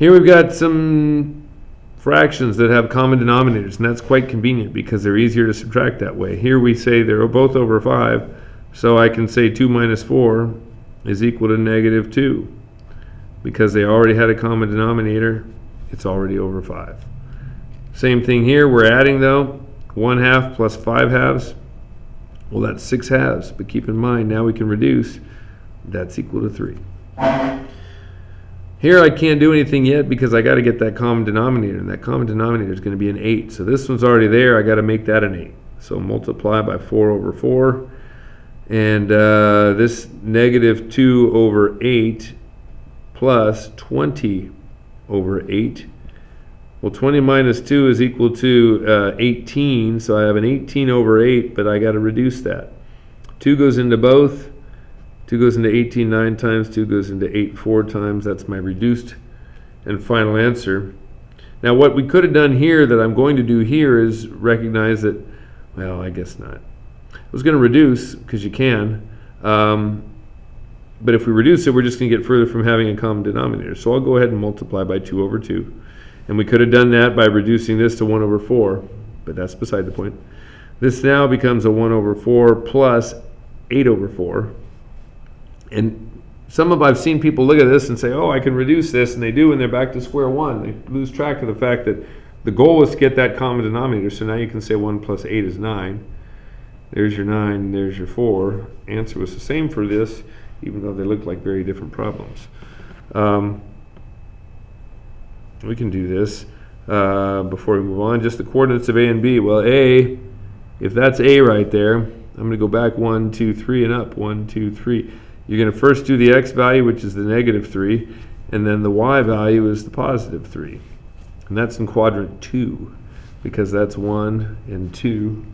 Here we've got some fractions that have common denominators, and that's quite convenient because they're easier to subtract that way. Here we say they're both over 5, so I can say 2 minus 4 is equal to negative 2. Because they already had a common denominator, it's already over 5. Same thing here, we're adding though, 1/2 plus 5/2. Well, that's 6/2, but keep in mind, now we can reduce, that's equal to 3. Here I can't do anything yet because I got to get that common denominator, and that common denominator is going to be an 8. So this one's already there, I got to make that an 8. So multiply by 4 over 4, and this negative 2 over 8 plus 20 over 8. Well, 20 minus 2 is equal to 18, so I have an 18 over 8, but I got to reduce that. 2 goes into both. 2 goes into 18 9 times, 2 goes into 8 4 times. That's my reduced and final answer. Now what we could have done here that I'm going to do here is recognize that, well, I guess not. I was going to reduce, because you can, but if we reduce it, we're just going to get further from having a common denominator. So I'll go ahead and multiply by 2 over 2. And we could have done that by reducing this to 1 over 4, but that's beside the point. This now becomes a 1 over 4 plus 8 over 4. And I've seen people look at this and say, oh, I can reduce this, and they do, and they're back to square one. They lose track of the fact that the goal is to get that common denominator. So now you can say 1 plus 8 is 9. There's your 9, there's your 4. Answer was the same for this, even though they look like very different problems. We can do this before we move on. Just the coordinates of A and B. Well, A, if that's A right there, I'm going to go back 1, 2, 3, and up. 1, 2, 3. You're going to first do the X value, which is the negative 3, and then the Y value is the positive 3. And that's in quadrant 2, because that's 1 and 2,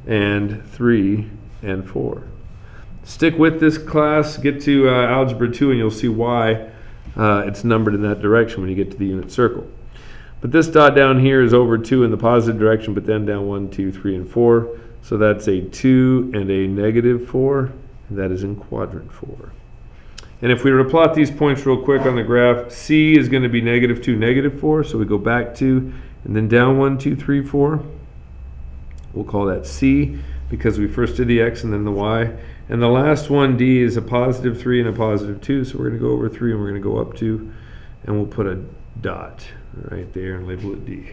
and 3 and 4. Stick with this class, get to Algebra 2, and you'll see why it's numbered in that direction when you get to the unit circle. But this dot down here is over 2 in the positive direction, but then down 1, 2, 3, and 4. So that's a 2 and a negative 4, and that is in quadrant 4. And if we were to plot these points real quick on the graph, C is going to be negative 2, negative 4, so we go back 2, and then down 1, 2, 3, 4. We'll call that C, because we first did the X and then the Y. And the last one, D, is a positive 3 and a positive 2, so we're going to go over 3 and we're going to go up 2, and we'll put a dot right there and label it D.